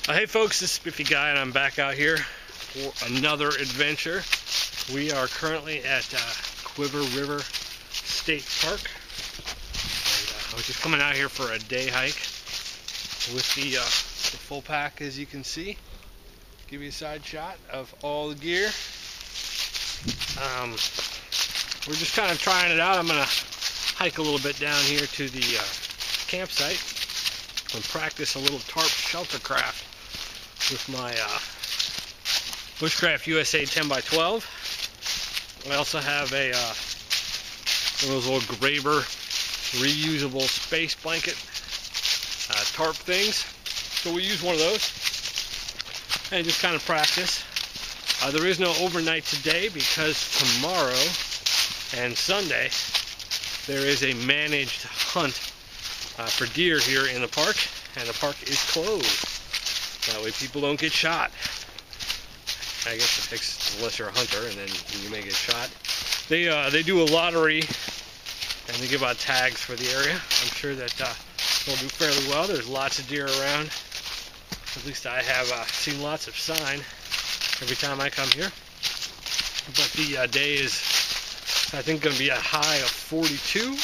Hey folks, this is Spiffy Guy and I'm back out here for another adventure. We are currently at Cuivre River State Park. And, we're just coming out here for a day hike with the full pack, as you can see. Give you a side shot of all the gear. We're just kind of trying it out. I'm going to hike a little bit down here to the campsite and practice a little tarp shelter craft with my Bushcraft USA 10x12. I also have a one of those little Graber reusable space blanket tarp things. So we use one of those and just kind of practice. There is no overnight today because tomorrow and Sunday there is a managed hunt for deer here in the park, and the park is closed. That way people don't get shot. I guess unless you're a hunter, and then you may get shot. They do a lottery, and they give out tags for the area. I'm sure that they'll do fairly well. There's lots of deer around. At least I have seen lots of sign every time I come here. But the day is, I think, going to be a high of 42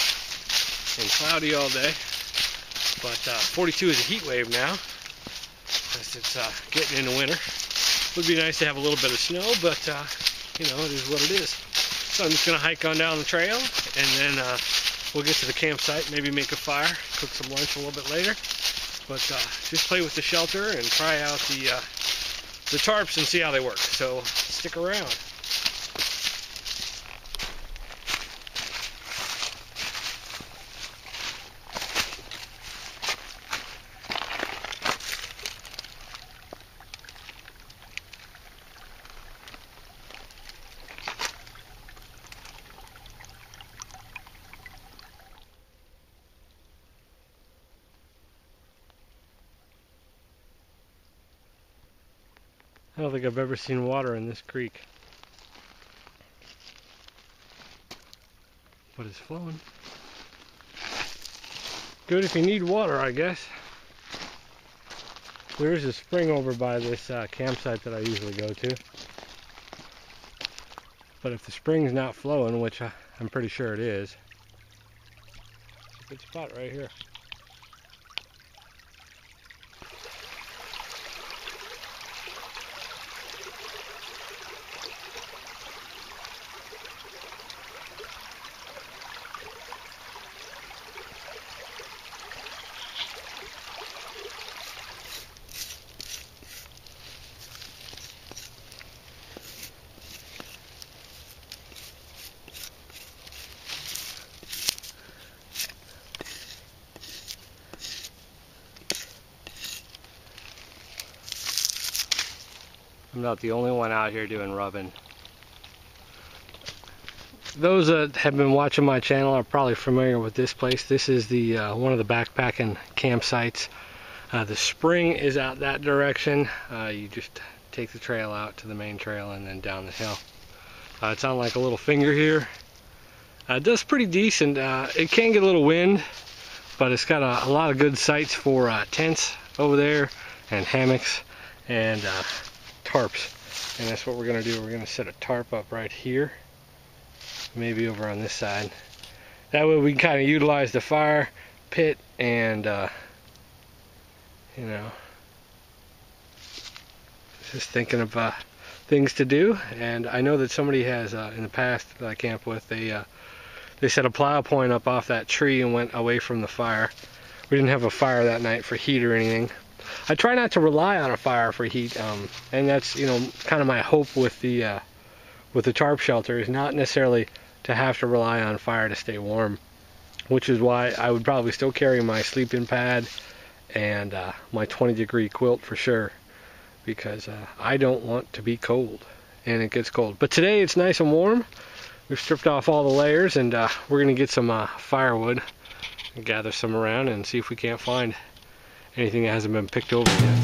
and cloudy all day. But 42 is a heat wave now, as it's getting into winter. Would be nice to have a little bit of snow, but you know, it is what it is. So I'm just going to hike on down the trail, and then we'll get to the campsite, maybe make a fire, cook some lunch a little bit later. But just play with the shelter and try out the tarps and see how they work. So stick around. I don't think I've ever seen water in this creek, but it's flowing. Good if you need water, I guess. There is a spring over by this campsite that I usually go to, but if the spring's not flowing, which I'm pretty sure it is, it's a good spot right here. I'm not the only one out here doing rubbing. Those that have been watching my channel are probably familiar with this place. This is the one of the backpacking campsites. The spring is out that direction. You just take the trail out to the main trail and then down the hill. It's on like a little finger here. It does pretty decent. It can get a little wind, but it's got a lot of good sites for tents over there and hammocks and tarps. And that's what we're going to do. We're going to set a tarp up right here, maybe over on this side. That way we can kind of utilize the fire pit and you know, just thinking of things to do. And I know that somebody has in the past that I camped with, they set a plow point up off that tree and went away from the fire. We didn't have a fire that night for heat or anything. I try not to rely on a fire for heat, and that's, you know, kind of my hope with the tarp shelter, is not necessarily to have to rely on fire to stay warm, which is why I would probably still carry my sleeping pad and my 20-degree quilt for sure, because I don't want to be cold, and it gets cold. But today it's nice and warm. We've stripped off all the layers, and we're going to get some firewood and gather some around and see if we can't find anything that hasn't been picked over yet.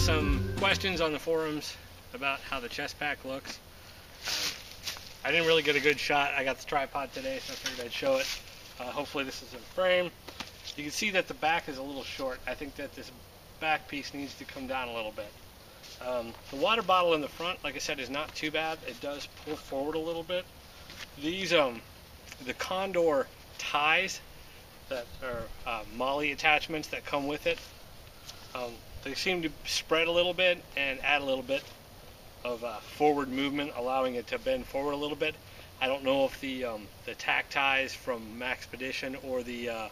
some questions on the forums about how the chest pack looks. I didn't really get a good shot. I got the tripod today, so I figured I'd show it. Hopefully this is in frame. You can see that the back is a little short. I think that this back piece needs to come down a little bit. The water bottle in the front, like I said, is not too bad. It does pull forward a little bit. These, the Condor ties that are molly attachments that come with it, they seem to spread a little bit and add a little bit of forward movement, allowing it to bend forward a little bit. I don't know if the tack ties from Maxpedition or the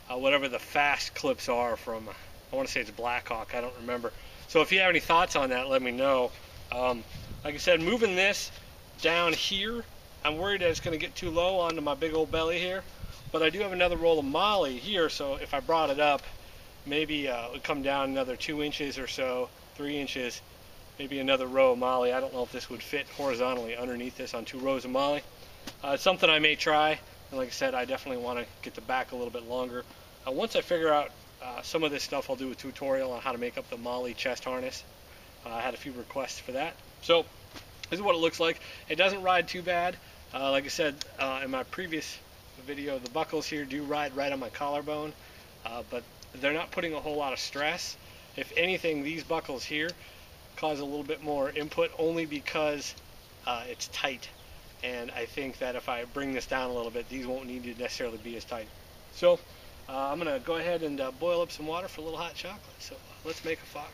whatever the fast clips are from, I want to say it's Blackhawk, I don't remember. So if you have any thoughts on that, let me know. Like I said, moving this down here, I'm worried that it's going to get too low onto my big old belly here. But I do have another roll of molly here, so if I brought it up, maybe it would come down another 2 inches or so, 3 inches, maybe another row of molly. I don't know if this would fit horizontally underneath this on 2 rows of molly. It's something I may try, and like I said, I definitely want to get the back a little bit longer. Once I figure out some of this stuff, I'll do a tutorial on how to make up the molly chest harness. I had a few requests for that. So this is what it looks like. It doesn't ride too bad. Like I said in my previous video, the buckles here do ride right on my collarbone, but they're not putting a whole lot of stress. If anything, these buckles here cause a little bit more input only because it's tight, and I think that if I bring this down a little bit, these won't need to necessarily be as tight. So I'm gonna go ahead and boil up some water for a little hot chocolate. So let's make a fire.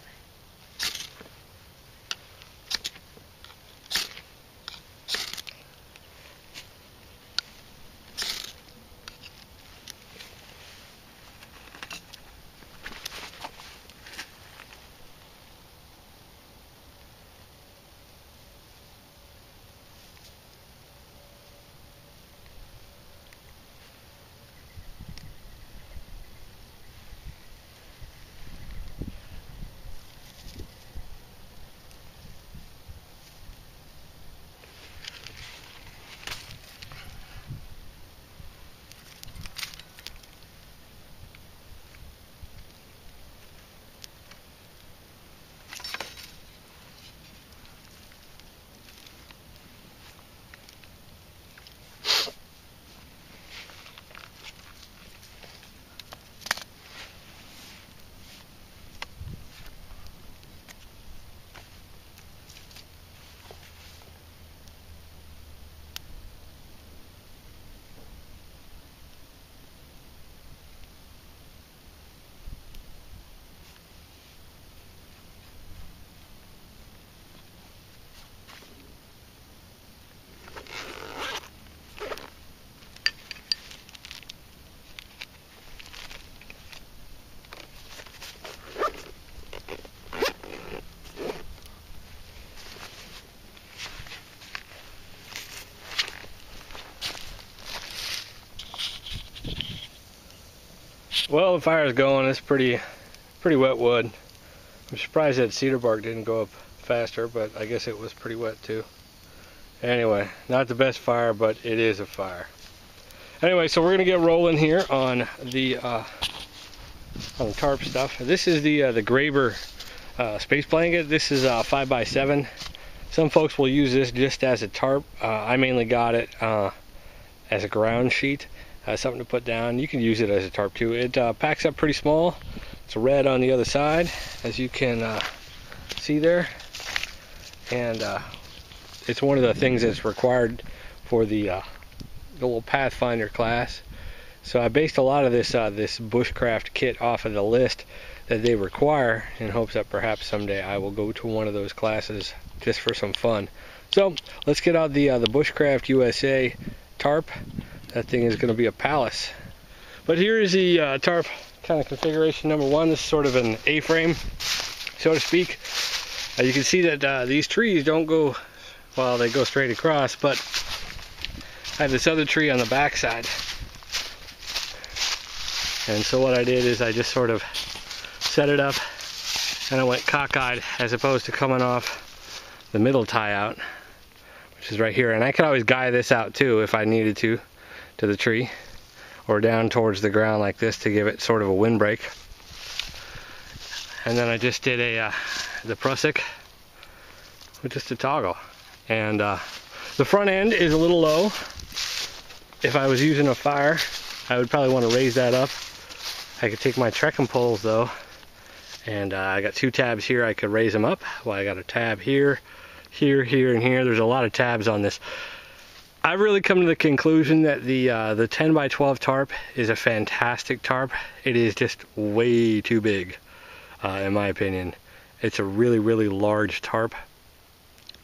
Well, the fire's going. It's pretty wet wood. I'm surprised that cedar bark didn't go up faster, but I guess it was pretty wet too. Anyway, not the best fire, but it is a fire. Anyway, so we're gonna get rolling here on the tarp stuff. This is the Cuivre space blanket. This is 5x7. Some folks will use this just as a tarp. I mainly got it as a ground sheet. Something to put down. You can use it as a tarp too. It packs up pretty small. It's red on the other side, as you can see there, and it's one of the things that's required for the little Pathfinder class. So I based a lot of this this bushcraft kit off of the list that they require, in hopes that perhaps someday I will go to one of those classes just for some fun. So let's get out the Bushcraft USA tarp. That thing is going to be a palace. But here is the tarp kind of configuration number one. This is sort of an A-frame, so to speak. You can see that these trees don't go, well, they go straight across, but I have this other tree on the back side. And so what I did is I just sort of set it up and I went cockeyed as opposed to coming off the middle tie out, which is right here. And I could always guy this out too if I needed to the tree, or down towards the ground like this to give it sort of a windbreak. and then I just did the Prusik with just a toggle. And the front end is a little low. If I was using a fire, I would probably want to raise that up. I could take my trekking poles though, and I got 2 tabs here. I could raise them up. Well, I got a tab here, here, here, and here. There's a lot of tabs on this. I've really come to the conclusion that the 10x12 tarp is a fantastic tarp. It is just way too big, in my opinion. It's a really, really large tarp,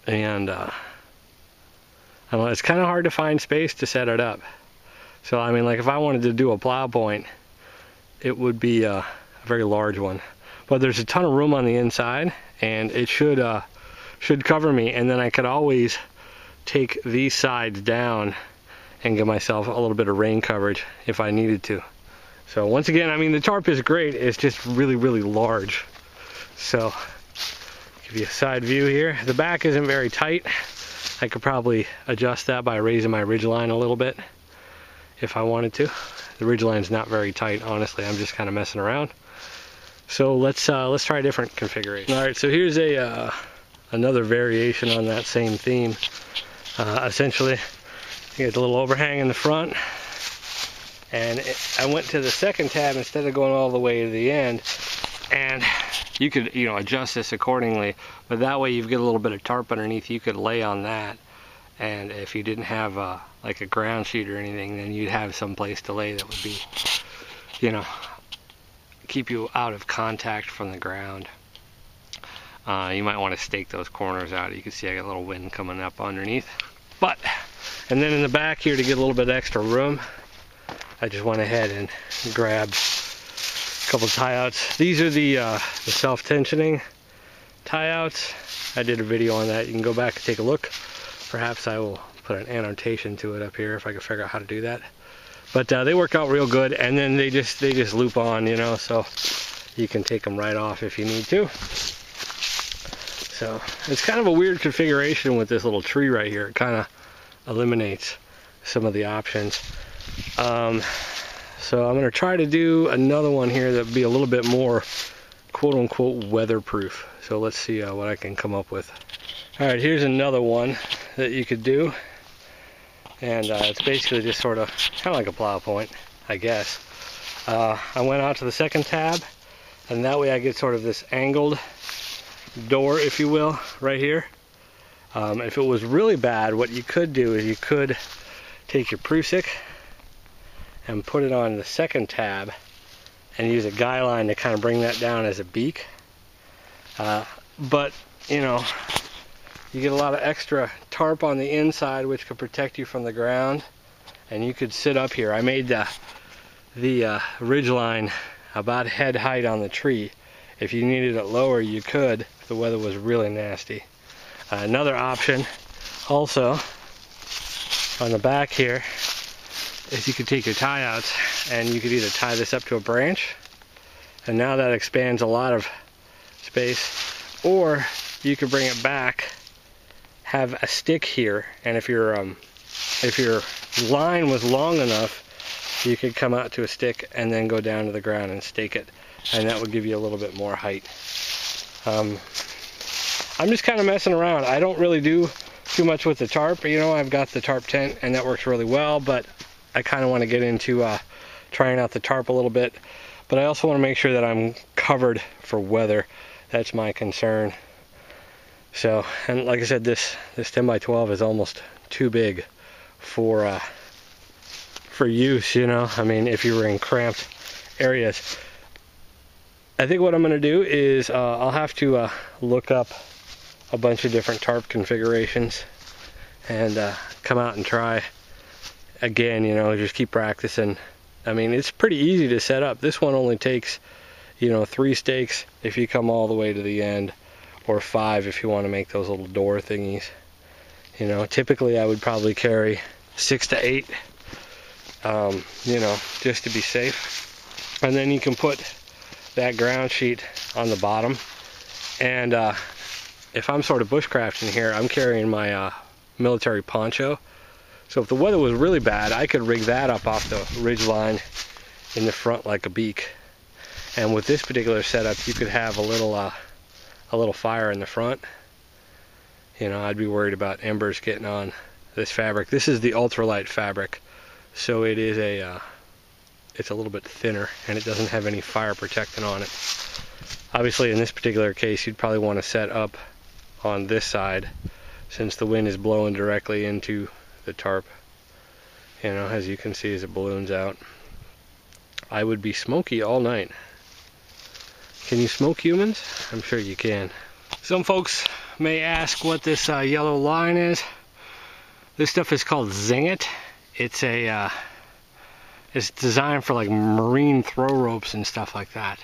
and I don't know, it's kind of hard to find space to set it up. So I mean, like if I wanted to do a plow point, it would be a very large one. But there's a ton of room on the inside, and it should cover me, and then I could always take these sides down and give myself a little bit of rain coverage if I needed to. So once again, I mean, the tarp is great. It's just really, really large. So give you a side view here. The back isn't very tight. I could probably adjust that by raising my ridgeline a little bit if I wanted to. The ridgeline's not very tight, honestly. I'm just kind of messing around. So let's try a different configuration. All right, so here's another variation on that same theme. Essentially, you get a little overhang in the front, and I went to the second tab instead of going all the way to the end, and you could, you know, adjust this accordingly, but that way you get a little bit of tarp underneath. You could lay on that, and if you didn't have like a ground sheet or anything, then you'd have some place to lay that would be, you know, keep you out of contact from the ground. You might want to stake those corners out. You can see I got a little wind coming up underneath. And then in the back here, to get a little bit extra room, I just went ahead and grabbed a couple tie outs. These are the self-tensioning tie outs. I did a video on that. You can go back and take a look. Perhaps I will put an annotation to it up here if I can figure out how to do that. But they work out real good, and then they just loop on, you know, so you can take them right off if you need to. So it's kind of a weird configuration with this little tree right here. It kind of eliminates some of the options. So I'm going to try to do another one here that would be a little bit more quote-unquote weatherproof. So let's see what I can come up with. All right, here's another one that you could do. And it's basically just sort of kind of like a plow point, I guess. I went out to the second tab, and that way I get sort of this angled door, if you will, right here. If it was really bad, what you could do is you could take your Prusik and put it on the second tab and use a guy line to kind of bring that down as a beak. But, you know, you get a lot of extra tarp on the inside, which could protect you from the ground, and you could sit up here. I made the ridge line about head height on the tree. If you needed it lower, you could, if the weather was really nasty. Another option also on the back here is you could take your tie outs and you could either tie this up to a branch, and now that expands a lot of space, or you could bring it back, have a stick here, and if your line was long enough, you could come out to a stick and then go down to the ground and stake it, and that would give you a little bit more height. I'm just kind of messing around. I don't really do too much with the tarp. You know, I've got the tarp tent and that works really well, but I kind of want to get into trying out the tarp a little bit. But I also want to make sure that I'm covered for weather. That's my concern. So, and like I said, this 10x12 is almost too big for use, you know. I mean, if you were in cramped areas. I think what I'm going to do is I'll have to look up a bunch of different tarp configurations and come out and try again, you know, just keep practicing. I mean, it's pretty easy to set up. This one only takes, you know, 3 stakes if you come all the way to the end, or 5 if you want to make those little door thingies. You know, typically I would probably carry 6 to 8, you know, just to be safe. And then you can put that ground sheet on the bottom, and if I'm sort of bushcrafting here, I'm carrying my military poncho. So if the weather was really bad, I could rig that up off the ridge line in the front like a beak. And with this particular setup, you could have a little fire in the front. You know, I'd be worried about embers getting on this fabric. This is the ultralight fabric, so it is it's a little bit thinner, and it doesn't have any fire protectant on it. Obviously, in this particular case, you'd probably want to set up on this side, since the wind is blowing directly into the tarp. You know, as you can see as it balloons out. I would be smoky all night. Can you smoke humans? I'm sure you can. Some folks may ask what this yellow line is. This stuff is called Zinget. It's it's designed for like marine throw ropes and stuff like that.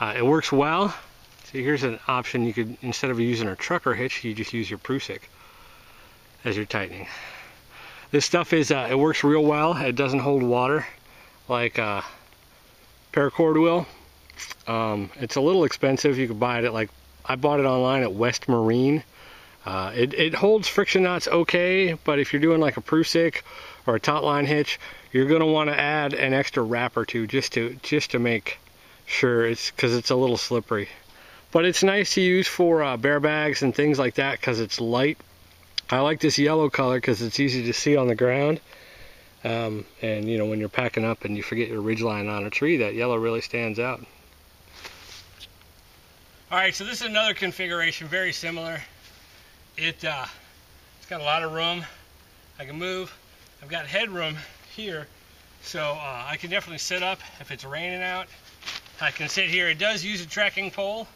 It works well. So here's an option. You could, instead of using a trucker hitch, you just use your Prusik as you're tightening. This stuff is, it works real well. It doesn't hold water like paracord will. It's a little expensive. You could buy it at, like, I bought it online at West Marine. It holds friction knots okay, but if you're doing like a Prusik or a taut line hitch, you're going to want to add an extra wrap or two just to make sure, because it's a little slippery. But it's nice to use for bear bags and things like that because it's light. I like this yellow color because it's easy to see on the ground. And you know, when you're packing up and you forget your ridgeline on a tree, that yellow really stands out. Alright, so this is another configuration, very similar. It's got a lot of room. I can move. I've got headroom here, so I can definitely sit up if it's raining out. I can sit here. It does use a trekking pole,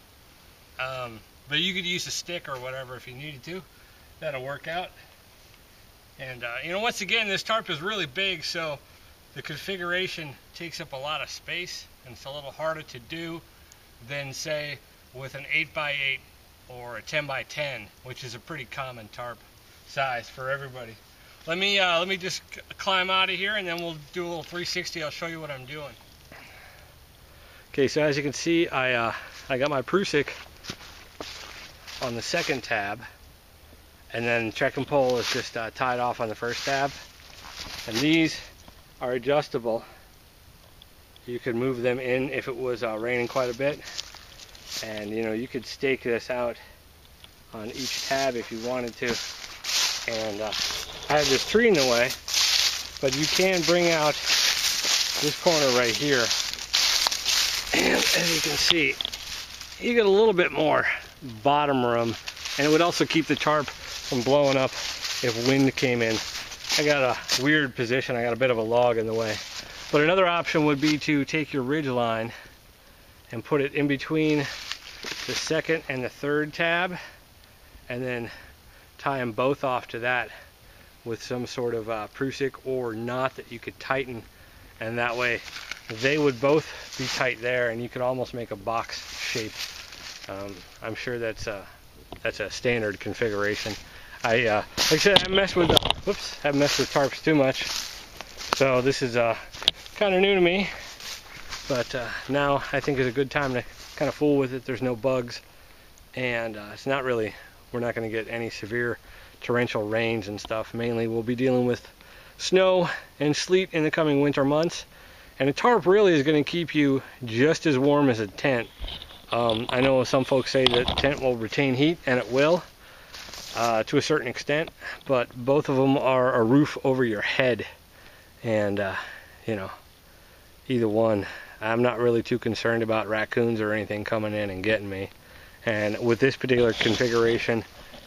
but you could use a stick or whatever if you needed to. That'll work out. And you know, once again, this tarp is really big, so the configuration takes up a lot of space, and it's a little harder to do than, say, with an 8x8 or a 10x10, which is a pretty common tarp size for everybody. Let me just climb out of here, and then we'll do a little 360. I'll show you what I'm doing. Okay, so as you can see, I got my Prusik on the second tab, and then trekking pole is just tied off on the first tab. And these are adjustable. You could move them in if it was raining quite a bit. And you know, you could stake this out on each tab if you wanted to. And I have this tree in the way, but you can bring out this corner right here. And as you can see, you get a little bit more bottom room, and it would also keep the tarp from blowing up if wind came in. I got a weird position. I got a bit of a log in the way. But another option would be to take your ridge line and put it in between the second and the third tab, and then tie them both off to that with some sort of Prusik or knot that you could tighten, and that way they would both be tight there, and you could almost make a box shape. I'm sure that's a standard configuration. Like I said, I haven't messed with tarps too much, so this is kind of new to me. But now I think is a good time to kind of fool with it. There's no bugs, and it's not really, we're not going to get any severe torrential rains and stuff. Mainly we'll be dealing with snow and sleet in the coming winter months, and a tarp really is going to keep you just as warm as a tent. I know some folks say that tent will retain heat, and it will to a certain extent, but both of them are a roof over your head, and you know, either one, I'm not really too concerned about raccoons or anything coming in and getting me. And with this particular configuration,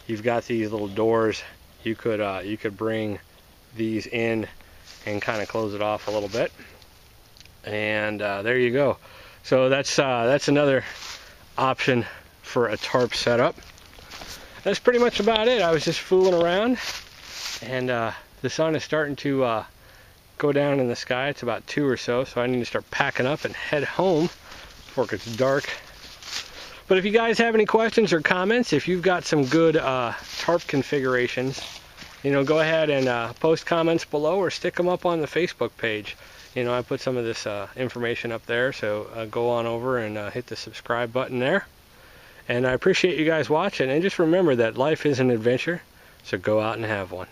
you've got these little doors. You could bring these in and kind of close it off a little bit, and there you go. So that's another option for a tarp setup. That's pretty much about it. I was just fooling around, and the sun is starting to go down in the sky. It's about 2 or so, so I need to start packing up and head home before it gets dark. But if you guys have any questions or comments, if you've got some good tarp configurations, you know, go ahead and post comments below or stick them up on the Facebook page. You know, I put some of this information up there, so go on over and hit the subscribe button there. And I appreciate you guys watching, and just remember that life is an adventure, so go out and have one.